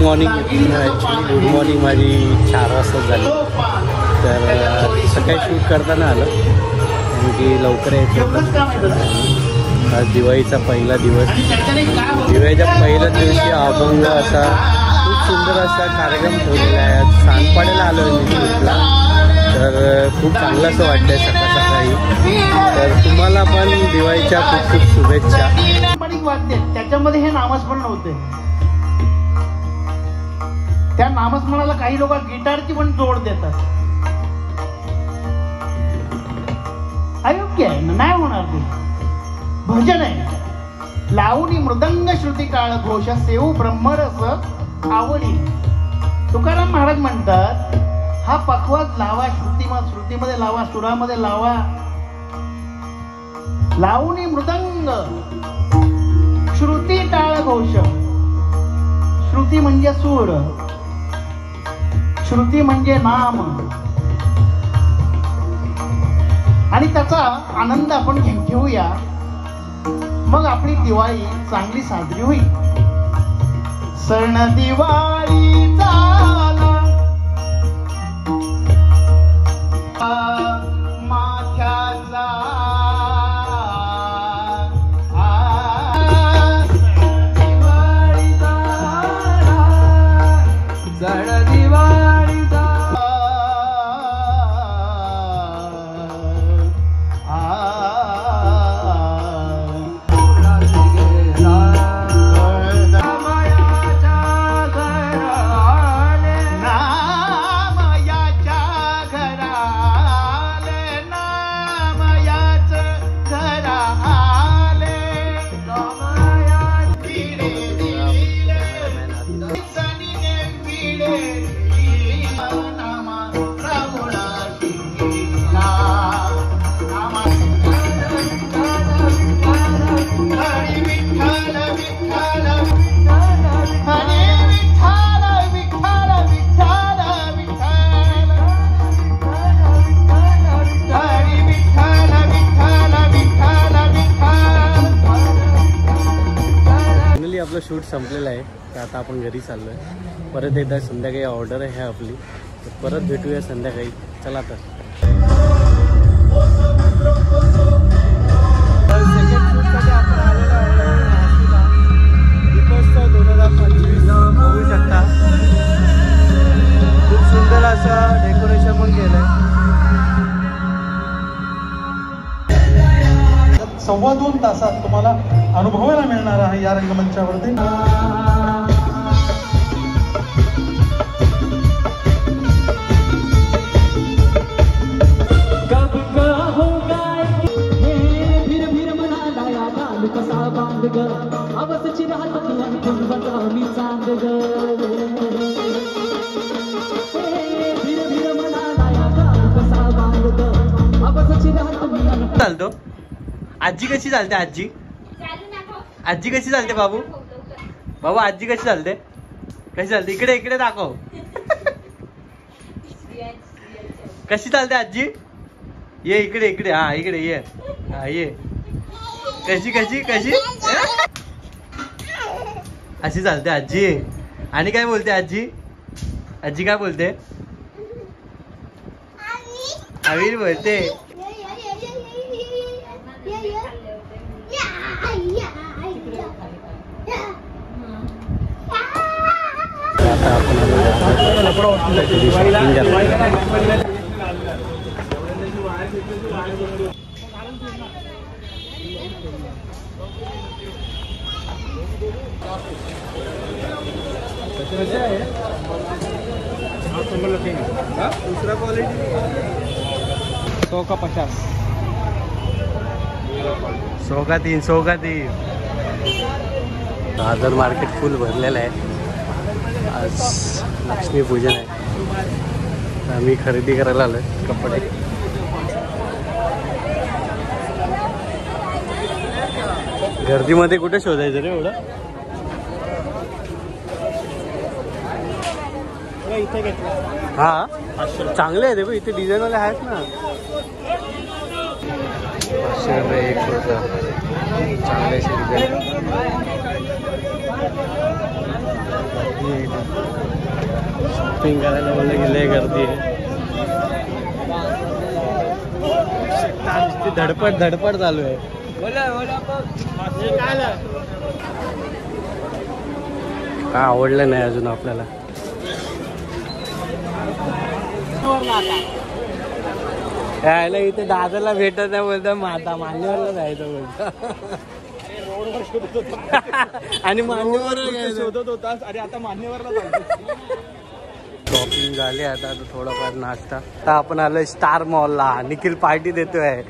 Morning actually good morning माझी 4 वाजता झाली. तर सकाळी शूट करताना आलं कारण की लवकर यायचं. आज दिवाळीचा पहिला दिवस. दिवाळीच्या पहिल्याच दिवशी अभंग असा खूप सुंदर असा कार्यक्रम ठेवलेला आहे. आज सांगपाड्याला आलो आहे मी शूटला. तर खूप चांगलं असं वाटतं आहे सकाळ सकाळी. तर तुम्हाला पण दिवाळीच्या खूप खूप शुभेच्छा. त्याच्यामध्ये हे नामस्मरण होते. त्या नामस्मरणाला काही लोक गिटारची पण जोड देतात. अयोग्य आहे, नाही होणार ते. भजन आहे. लावणी मृदंग श्रुती काळ घोष सेऊ ब्रह्मरस आवडी. तुकाराम महाराज म्हणतात हा पखवाज लावा, श्रुतीमध्ये लावा, सुरामध्ये लावा. लावणी मृदंग श्रुती टाळ घोष. श्रुती म्हणजे सूर, श्रुती म्हणजे नाम. आणि त्याचा आनंद आपण घेऊया. मग आपली दिवाळी चांगली साजरी होईल. सण दिवाळीचा माथ्याचा सण दिवाळीचा आपलं शूट संपलेलं आहे. तर आता आपण घरी चाललो आहे. परत एकदा संध्याकाळी ऑर्डर आहे आपली. तर परत भेटूया संध्याकाळी. चला तर सेकंड शूटसाठी आपण आलेलो आहे नाशिकला. दीपोत्सव 2025 बघू शकता. खूप सुंदर असं डेकोरेशन पण केलं आहे. 2.25 तासात तुम्हाला अनुभवायला मिळणार आहे या रंगमंचावरती. चालतो. आजी कशी चालते? आजी कशी चालते बाबू? बाबू आजी कशी चालते? कशी चालते? इकडे इकडे दाखव. कशी चालते आजी? ये इकडे इकडे. हा इकडे ये. हा ये. कशी कशी कशी अशी चालते आजी. आणि काय बोलते आजी? आजी काय बोलते? आवीर बोलते. आता आपण दूसरा क्वालिटी 100 का 50. 100 का 3. 100 का 3. दादर मार्केट फुल भरलेलं आहे. आज लक्ष्मीपूजन आहे. आम्ही खरेदी करायला आलो कपडे. गर्दीमध्ये कुठे शोधायचं रे एवढं? हा चांगले आहे. देखो इथे डिझाईनवाले आहेत ना. 500 रुपये एक कुर्ता. चांगले असे डिझाईन. गर्दी आहे इथे. शॉपिंग करायला म्हणलं की लय गर्दी आहे. धडपड धडपड चालू आहे. काय आवडलं नाही अजून आपल्याला. यायला इथे दादाला भेटत नाही बोलता, माता मान्यवरला जायचं बोलता. आणि मान्यवर शोधत होतास. अरे आता मान्यवरला जायचं. शॉपिंग झाली आता थोडाफार नाश्ता. आता आपण आलोय स्टार मॉलला. निखिल पार्टी देतोय.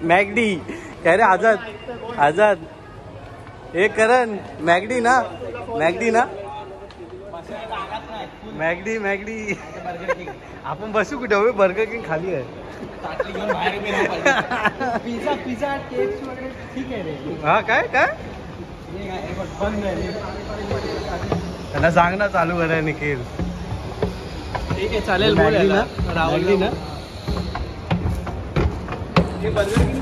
मॅगडी काय रे? आझाद आझाद हे करण मॅगडी ना, मॅगडी ना, मॅगडी मॅगडी. आपण बसू कुठे? हो बर्गर किंग खाली आहे. पिझ्झा पिझ्झा केक्स वगैरे ठीक आहे रे. हा काय काय बंद आहे. त्यांना सांग ना चालू करा निखिल. ठीक आहे चालेल. मॅगडी ना, मॅगडी ना.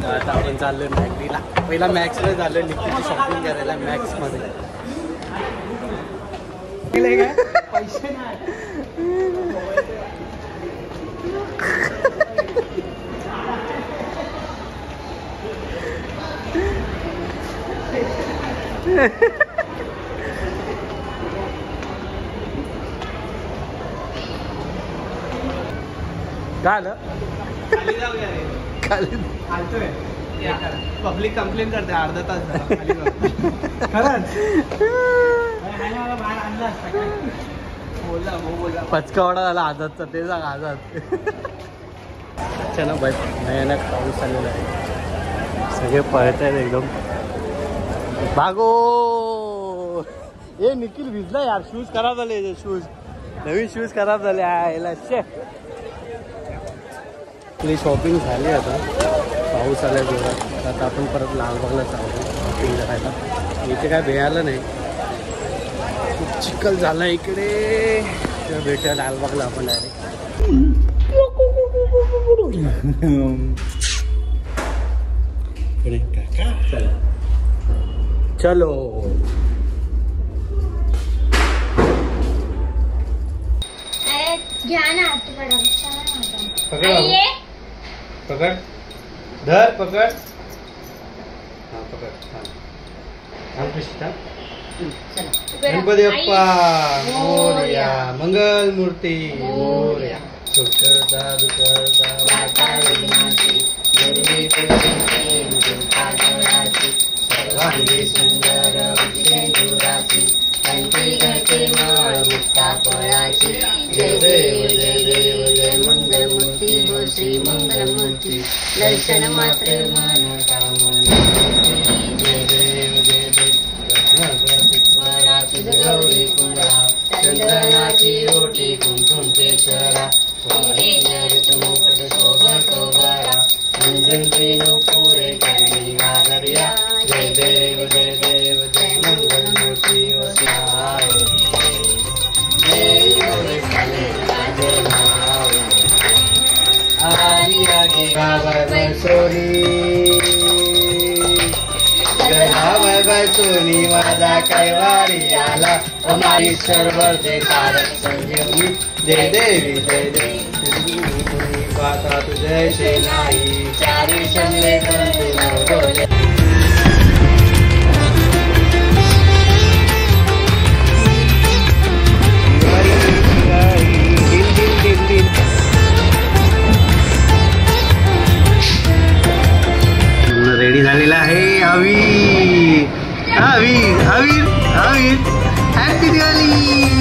आता आपण चाललोय मॅगडीला. पहिला मॅक्सला झालोय निखिलची शॉपिंग करायला मॅक्स मध्ये. पैसे नाही. झालं खाली पब्लिक कंप्लेंट करते अर्धा तास खरंच. पचकावडा झाला आझादचा. ते सांग आझाद. अच्छा ना बाय. भयानक पाऊस आलेला आहे. सगळे पळत आहेत एकदम. भागो. ए निखिल भिजला यार. शूज खराब झाले. शूज नवीन शूज खराब झाले. यायला शे. आपली शॉपिंग झाली. आता पाऊस आला जोरात. आता आपण परत लालबागला चालू शॉपिंग करायला. इथे काय मिळालं नाही. खूप चिखल झाला इकडे. तेव्हा भेटूया लालबागला आपण डायरेक्ट. चलो घ्या ना. पकड पकड धर पकड. हा पकड. गणपती बाप्पा मोरया. मंगल मूर्ती मोरया. सुखदा दुःखदा सर्वांगी सुंदर विषेंदुराची. कंठी घटे माळ मुक्ता फळाची. जय देव जय देव जय मंगलमूर्ती हो श्री मंगलमूर्ती. दर्शन मात्र मन कामना. जय देव जय देव रत्नाची गौरी कुंडा. चंदनाची ओटी कुंकुम केशरा. कोणी नरत मुकुट शोभतो बरा. मंगलची नुपुरे करणी गागर्या. जय देव जय देव जय मंगलमूर्ती हो श्याम. आली आगे गावावर सोनी. गावावर सोनी माझा कैवारी आला. अमाईश्वर वर्धे तारक संजीवनी. जय देवी जय देवी पाता तुझे शे नाही. चारी शमले बोले. रेडी झालेला आहे आवीर. आवीर आवीर आवीर हॅपी दिवाळी.